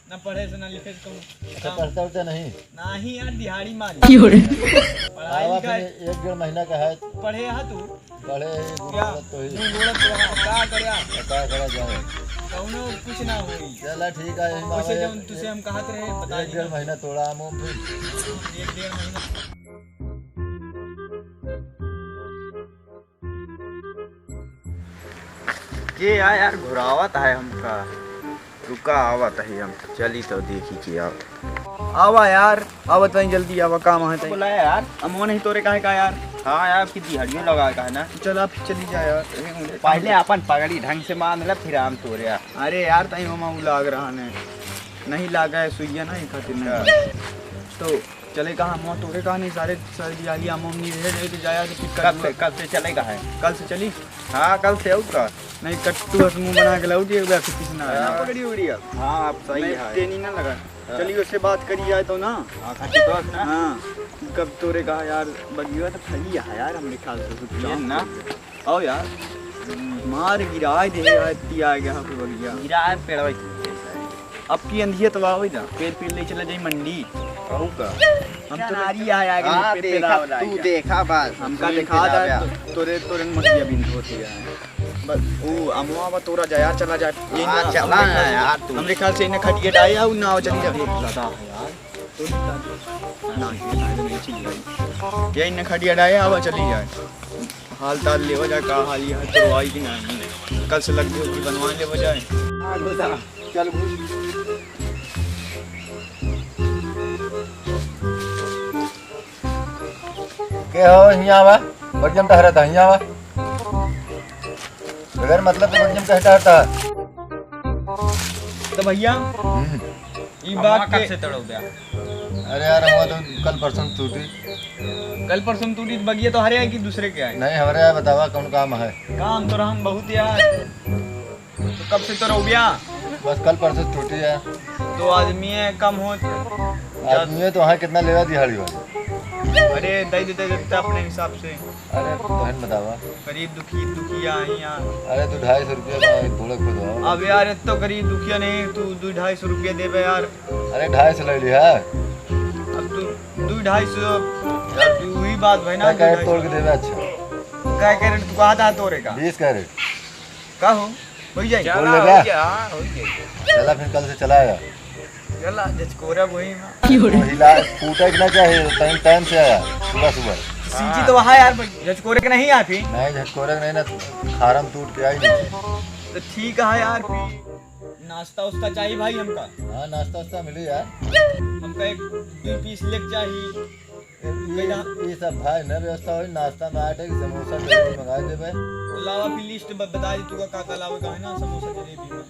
ना पढ़े से ना लिखे से अच्छा पढ़ता उड़ता नहीं? नहीं यार दिहाड़ी मारी पढ़ाई लिखाई 1-1.5 महीना का है। पढ़े है तू पढ़े क्या तो ही क्या करया क्या करा जाए। कौनो कुछ ना होई। चला ठीक है। वैसे जो तुझसे हम कहत रहे बता 1-1.5 महीना तोड़ा आम उम फिर 1-1.5 महीना। ये यार घुरावत है हमका। रुका आवत है हम चली तो देखी कि आवा यार आवा तनी जल्दी आवा काम है तनी बुलाया यार अमो नहीं तोरे काहे का यार। हाँ यार कितनी हड्डियों लगा का है ना। चल आप चली जा यार पहले अपन पगड़ी ढंग से बांध ले फिर हम तोरे यार। अरे यार तई मामा लाग रहा ने नहीं लागा है सुइया नहीं खातिर नहीं तो चले कहाँ मुँह तोरे कहा नहीं सारे दिहाड़ी आम नहीं रहे तो जाया तो कब से चलेगा है। कल से चली हाँ कल से का नहीं कट्टू हस मुँह बना के लाऊगी एक बार किसी ना पकड़ी उड़ी हाँ आप सही है तेनी ना लगा। चलिए उससे बात करी जाए तो ना। हाँ कब तोरे कहा यार बगिया तो खली है यार हमने ख्याल से ना आओ यार मार गिराए दे आ गया बगिया गिराए पेड़ अब की अंधिया तो वाह ना पेड़ ले चला जाए मंडी का हम तो नारी आया तू देखा बस हमका देखा था तोरे तोरे मछलियां बिंद होती है बस ओ अमवा बा तोरा जा यार चला जा ये ना चला यार तू हमरे ख्याल से इने खटिया डाया ना आओ चली जा ज्यादा यार तो ना ये चीज ये इने खटिया डाया आवा चली जाए हाल ताल ले हो जाए का हाल है तो आई कि नहीं कल से लग गई बनवा ले हो जाए चल के हो हिया बा बगजम टहरता हिया बा बगैर मतलब के बगजम कह टहरता। तो भैया ये बात कब से तड़ो गया। अरे यार हम तो कल परसों टूटी कल परसों टूटी बगिया तो हरे है कि दूसरे के आए नहीं हमारे यहाँ बतावा कौन काम है। काम तो हम बहुत यार तो कब से तो रहो गया बस कल परसों टूटी है तो आदमी कम हो आदमी तो वहाँ कितना लेगा दिहाड़ी वाले। अरे दे देते अपने हिसाब से। अरे बहन बतावा गरीब दुखिया है यहाँ। अरे तू 250 रुपया थोड़ा खुद हो। अब यार तो गरीब दुखिया नहीं तू 200-250 रुपया देवे यार। अरे 250 ले लिया अब तू 250 यार तू ही बात भाई ना कैरेट तोड़ के देवे। अच्छा क्या कैरेट तू कहा था तोरे का 20 कैरेट का हो जाए चला फिर कल से चलाएगा चला जचकोरा वही हिला फूटा ना चाहिए टाइम से आया सुबह सीजी तो वहाँ यार जचकोरे के नहीं आती नहीं झटकोरे नहीं ना खारम टूट के आई नहीं तो ठीक है यार नाश्ता उस्ता चाहिए भाई हमका। हाँ नाश्ता उस्ता मिली यार हमका एक 2 पीस लेग चाहिए ये सब भाई न व्यवस्था हो नाश्ता में आटे की समोसा जलेबी मंगा देवे। लावा की लिस्ट बता दी तू का लावे का है ना समोसा जलेबी में।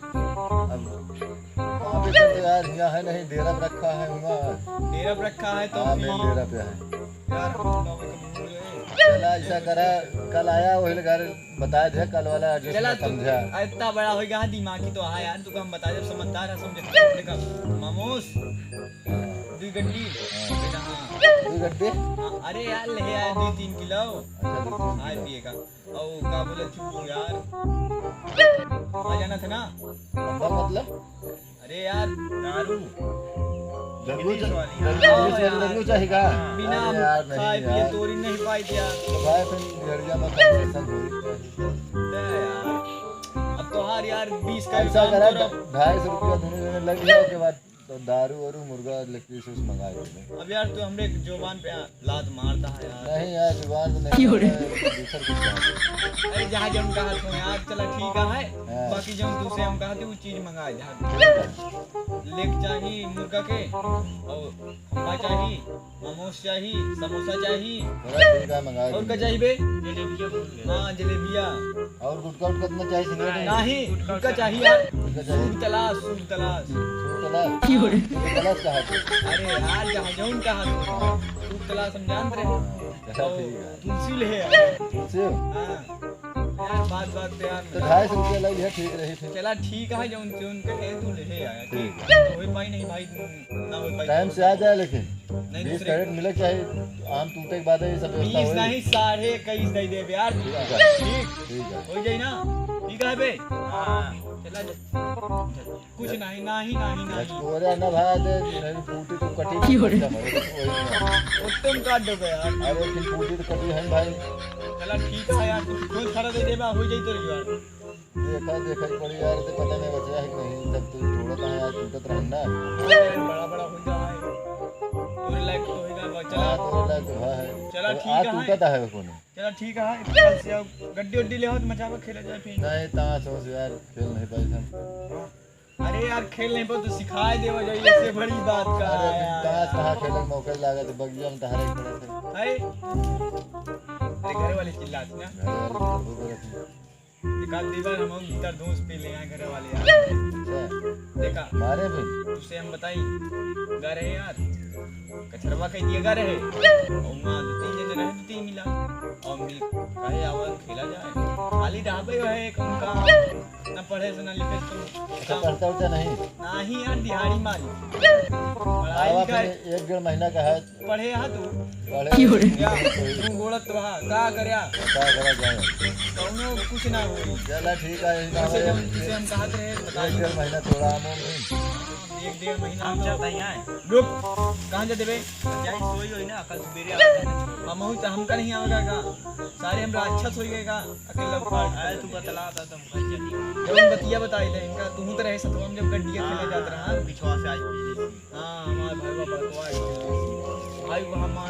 अब तो यार यहाँ है नहीं डेरा पे रखा है वहाँ डेरा पे रखा है तो हाँ मेन डेरा पे है यार हम लावे का भूल गए। चला ऐसा करा कल आया वही घर बताया थे कल वाला चला समझा इतना बड़ा हो गया दिमागी तो हाँ यार तू हम बता जब समझदार है समझ मामूस 2 गड्डी दो गड्ढे अरे यार ले आया 2-3 किलो खाए पिए का और का बोले चुप यार आ जाना था ना मतलब अरे यार दारू जरूर चाहिए का बिना खाए पिए तोरी नहीं पाई यार भाई फिर भेड़िया में कंसेशन हो यार अब तो हर यार 20 का ऐसा करा 250 रुपया दोनों जने लग गया के बाद तो दारू वारू मुर्गा इलेक्ट्रिक सूस मंगा दे। अब यार तू हमरे जुबान पे लात मारता है यार। नहीं यार जुबान तो नहीं दूसर कुछ अरे जहाँ जब कहा तू यार चला ठीक है बाकी जब दूसरे हम कहा थे वो चीज मंगाए जहाँ लेग चाहिए मुर्गा के और खम्बा चाहिए मोमोस चाहिए समोसा चाहिए मंगा और क्या चाहिए बे हाँ जलेबिया और गुटका उटका कितना चाहिए सिगरेट नहीं गुटका चाहिए यार सूद तलाश तलाश कहा अरे यार जहाँ जौन कहा सूद तलाश हम जानते रहे तुलसी ले यार बात पे यार तो 250 रुपया लग गया ठीक रही फिर चला ठीक है जौन जौन कहे तू ले आया ठीक तो होई पाई नहीं भाई ना होई पाई टाइम से आ जाए लेकिन नहीं 20 कैरेट मिले चाहे आम टूटे के बाद ये सब व्यवस्था 20 नहीं 21.5 दे दे यार ठीक है हो जाए ना ठीक है बे हां चला कुछ नहीं नहीं नहीं नहीं बोरे ना भाई दे नहीं फूटी तो कटी नहीं वो तुम काट दो यार। अरे फिर फूटी तो कटी है भाई। चला ठीक है यार, तू खोज खड़ा दे देबा हो जाई तो यार। देखा पड़ी यार, तो पता नहीं बचा है कि नहीं, तब तो थोड़ा था यार टूटत रहना बड़ा बड़ा हो जा है तोरे लायक तो होगा बा। चला तोरे लायक तो है। चला ठीक है टूटत है कोने। चला ठीक है कल से अब गड्डी उड्डी ले हो तो मचावा खेला जाए फिर। नहीं ता सोच यार खेल नहीं पाई हम। अरे यार खेल नहीं पाओ तो सिखाए देवा जाए, इससे बड़ी बात का अरे है यार। ताश कहाँ खेलने का मौका लगा तो बगिया में तहारे पड़े थे। है अरे घर वाले चिल्लाते ना, घर वाले तो बोल रहे थे। एक आध दीवार हम भीतर दोस्त पे ले आए घर वाले यार। अच्छा देखा मारे भी उससे हम बताई गा रहे यार कचरवा कह दिया गा रहे और वहाँ 2-3 जने हैं, 2-3 मिला और मिल कहे आवाज खेला जाए। खाली ढाबे है एक उनका, ना पढ़े से ना लिखे अच्छा तो पढ़ता उड़ता नहीं। नहीं यार दिहाड़ी मारी पढ़ाई आवा लिखाई फिर 1-1.5 महीना का है पढ़े हा तू पढ़े क्या तू गोड़त तो हा का करया क्या करा जाए। कौनो कुछ ना हो। चला ठीक है जिसे हम कहते रहे बताइए 1-1.5 महीना थोड़ा आम नहीं। 1-1.5 महीना हम चलता ही आए। रुक कहाँ जाते बे? जाई सोई होई ना कल सवेरे आ हम तो हमका नहीं आवेगा का सारे हमरा अच्छा सोई गए का अकेला फाड़ आए तू बतला था तुम कह जल्दी जब बतिया बताई ले इनका तू तो रहे सतवा में जब गड्डियां खेले जात रहा पिछवा से आज हां हमार भाई बाबा तो आई भाई वहां मान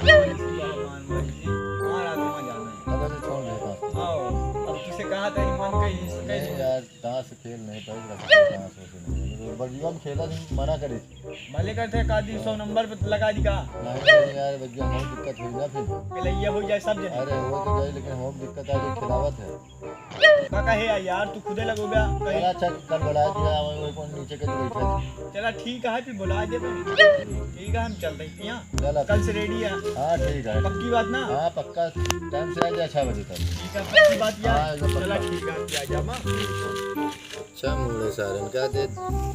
हमारा तो जाना है। अब तो छोड़ देता आओ अब तुझसे कहा था मन कहीं नहीं यार ताश खेल नहीं पाई ताश होते नहीं बगिया में खेला नहीं मना करे भले करते का दिन 100 नंबर पे लगा दी का नहीं यार बगिया में दिक्कत हुई ना फिर पहले हो जाए सब जने। अरे वो तो जाए लेकिन हम दिक्कत आ गई खिलावत है काका है यार तू खुदे लगो गया कहीं। चला अच्छा कल बुला दिया वो कौन नीचे के बैठा था। चला ठीक है फिर बुला दे ठीक है हम चल रहे हैं यहाँ चला कल से रेडी है। हाँ ठीक है पक्की बात ना? हाँ पक्का टाइम से आ जाए 6 बजे तक। ठीक है पक्की बात यार। हाँ, एकदम चला पक्का। ठीक है आ जा मां। अच्छा मुड़े सारन क्या दे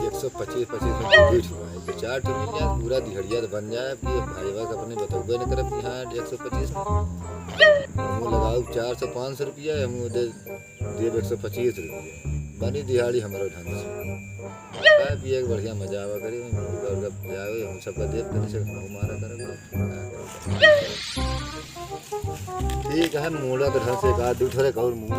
125 में बैठ हुआ है 4 ठो मिल जाए पूरा दिहड़िया बन जाए कि भाई बाग अपने बतौबे न करब कि हाँ 125 हम लगाओ 400-500 रुपया हम दे देव 125 रुपया बनी दिहाड़ी हमारा ढंग से खाए पिए बढ़िया मजा आवा करी मुर्गा जाए हम सबका देव करे से हमारा करे ठीक है मोड़ा तो ढंग से एक आध दूसरे और मुंह